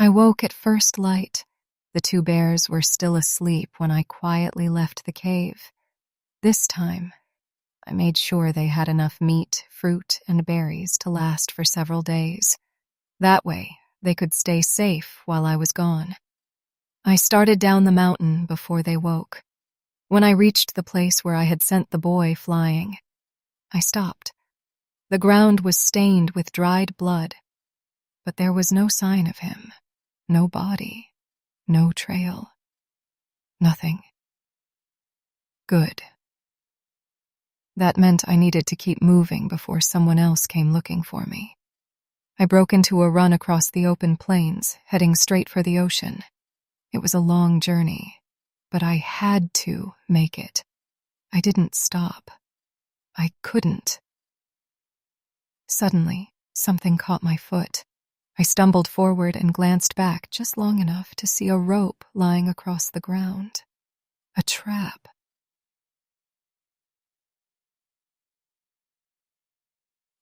I woke at first light. The two bears were still asleep when I quietly left the cave. This time, I made sure they had enough meat, fruit, and berries to last for several days. That way, they could stay safe while I was gone. I started down the mountain before they woke. When I reached the place where I had sent the boy flying, I stopped. The ground was stained with dried blood, but there was no sign of him, no body, no trail, nothing. Good. That meant I needed to keep moving before someone else came looking for me. I broke into a run across the open plains, heading straight for the ocean. It was a long journey, but I had to make it. I didn't stop. I couldn't. Suddenly, something caught my foot. I stumbled forward and glanced back just long enough to see a rope lying across the ground. A trap.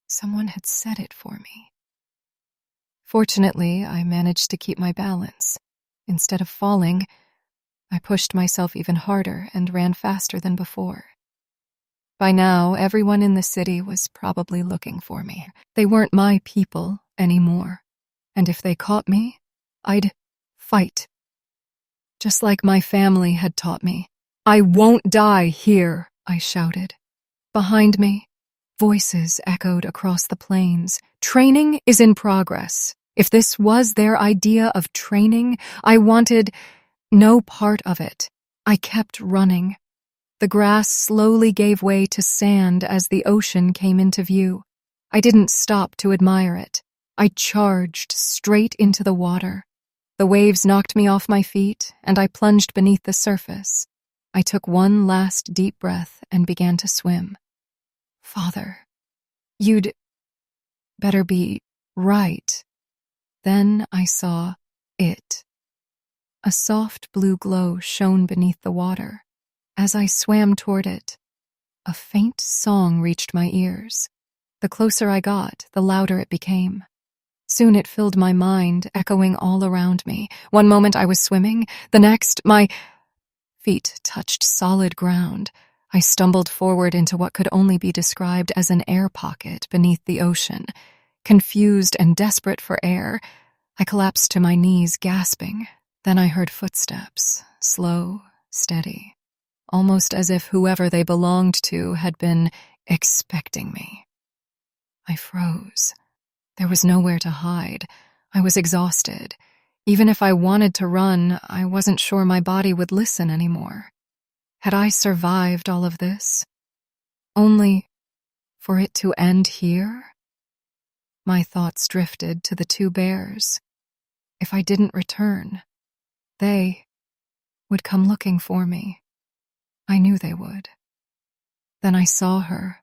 Someone had set it for me. Fortunately, I managed to keep my balance. Instead of falling, I pushed myself even harder and ran faster than before. By now, everyone in the city was probably looking for me. They weren't my people anymore, and if they caught me, I'd fight. Just like my family had taught me. "I won't die here," I shouted. Behind me, voices echoed across the plains. Training is in progress. If this was their idea of training, I wanted no part of it. I kept running. The grass slowly gave way to sand as the ocean came into view. I didn't stop to admire it. I charged straight into the water. The waves knocked me off my feet, and I plunged beneath the surface. I took one last deep breath and began to swim. "Father, you'd better be right." Then I saw it. A soft blue glow shone beneath the water. As I swam toward it, a faint song reached my ears. The closer I got, the louder it became. Soon it filled my mind, echoing all around me. One moment I was swimming, the next my feet touched solid ground. I stumbled forward into what could only be described as an air pocket beneath the ocean. Confused and desperate for air, I collapsed to my knees, gasping. Then I heard footsteps, slow, steady, almost as if whoever they belonged to had been expecting me. I froze. There was nowhere to hide. I was exhausted. Even if I wanted to run, I wasn't sure my body would listen anymore. Had I survived all of this? Only for it to end here? My thoughts drifted to the two bears. If I didn't return, they would come looking for me. I knew they would. Then I saw her.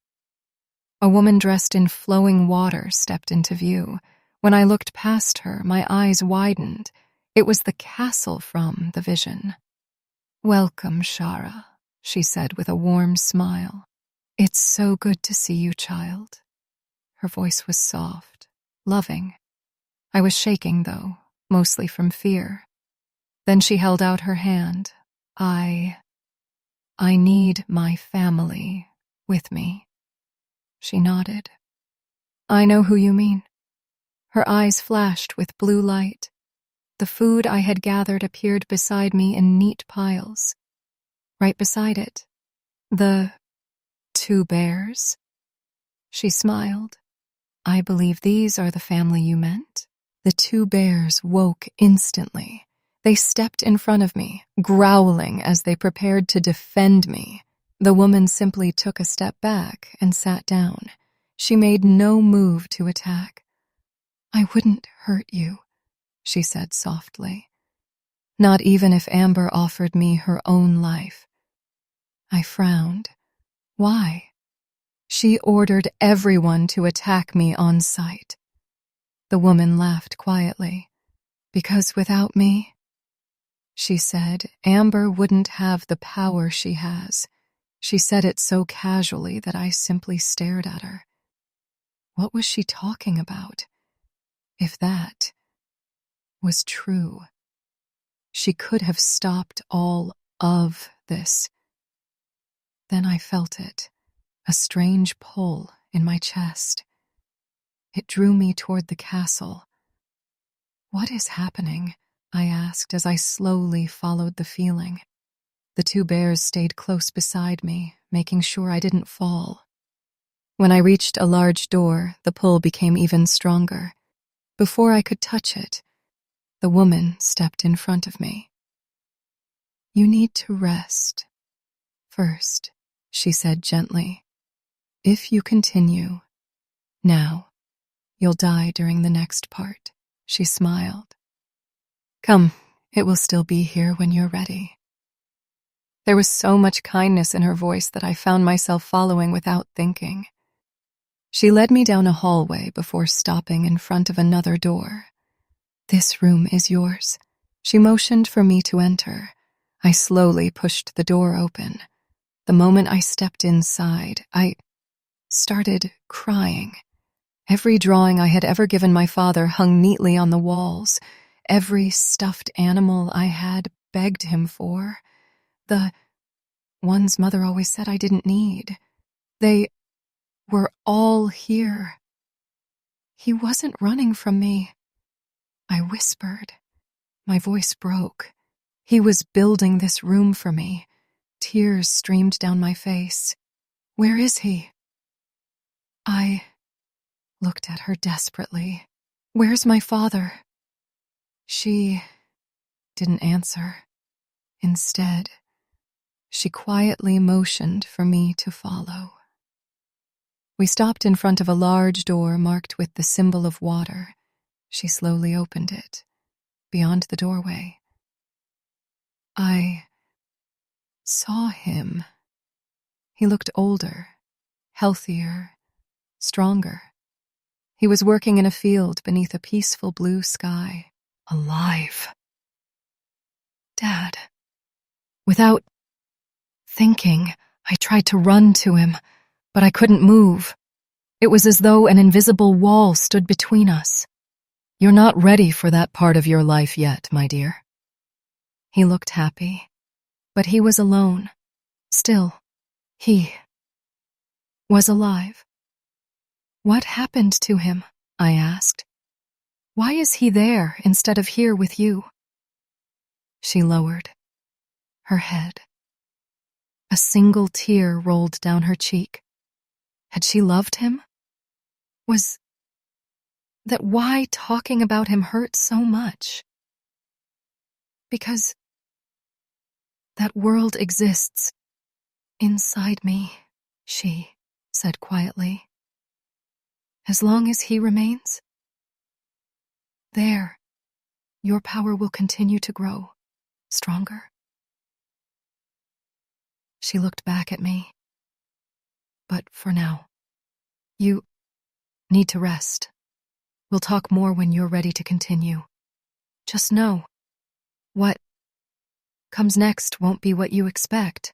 A woman dressed in flowing water stepped into view. When I looked past her, my eyes widened. It was the castle from the vision. "Welcome, Shara," she said with a warm smile. "It's so good to see you, child." Her voice was soft, loving. I was shaking, though, mostly from fear. Then she held out her hand. I need my family with me." She nodded. "I know who you mean." Her eyes flashed with blue light. The food I had gathered appeared beside me in neat piles. Right beside it, the two bears. She smiled. "I believe these are the family you meant." The two bears woke instantly. They stepped in front of me, growling as they prepared to defend me. The woman simply took a step back and sat down. She made no move to attack. "I wouldn't hurt you," she said softly. "Not even if Amber offered me her own life." I frowned. "Why?" "She ordered everyone to attack me on sight." The woman laughed quietly. "Because without me," she said, "Amber wouldn't have the power she has." She said it so casually that I simply stared at her. What was she talking about? If that was true. She could have stopped all of this. Then I felt it, a strange pull in my chest. It drew me toward the castle. "What is happening?" I asked as I slowly followed the feeling. The two bears stayed close beside me, making sure I didn't fall. When I reached a large door, the pull became even stronger. Before I could touch it, the woman stepped in front of me. "You need to rest first," she said gently. "If you continue now, you'll die during the next part." She smiled. "Come, it will still be here when you're ready." There was so much kindness in her voice that I found myself following without thinking. She led me down a hallway before stopping in front of another door. "This room is yours." She motioned for me to enter. I slowly pushed the door open. The moment I stepped inside, I started crying. Every drawing I had ever given my father hung neatly on the walls. Every stuffed animal I had begged him for. The ones Mother always said I didn't need. They were all here. "He wasn't running from me," I whispered. My voice broke. "He was building this room for me." Tears streamed down my face. "Where is he?" I looked at her desperately. "Where's my father?" She didn't answer. Instead, she quietly motioned for me to follow. We stopped in front of a large door marked with the symbol of water. She slowly opened it. Beyond the doorway, I saw him. He looked older, healthier, stronger. He was working in a field beneath a peaceful blue sky. Alive. "Dad." Without thinking, I tried to run to him, but I couldn't move. It was as though an invisible wall stood between us. "You're not ready for that part of your life yet, my dear." He looked happy, but he was alone. Still, he was alive. "What happened to him?" I asked. "Why is he there instead of here with you?" She lowered her head. A single tear rolled down her cheek. Had she loved him? Was that why talking about him hurt so much? "Because that world exists inside me," she said quietly. "As long as he remains, there, your power will continue to grow stronger." She looked back at me. "But for now, you need to rest. We'll talk more when you're ready to continue. Just know, what comes next won't be what you expect."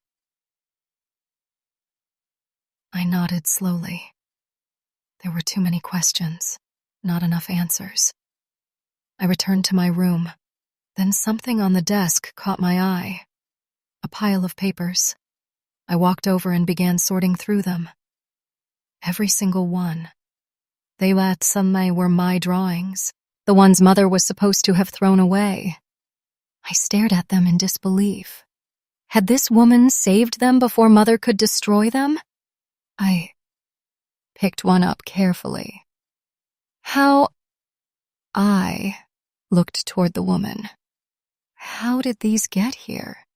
I nodded slowly. There were too many questions, not enough answers. I returned to my room. Then something on the desk caught my eye. A pile of papers. I walked over and began sorting through them. Every single one. They were my drawings, the ones Mother was supposed to have thrown away. I stared at them in disbelief. Had this woman saved them before Mother could destroy them? I picked one up carefully. I looked toward the woman. How did these get here?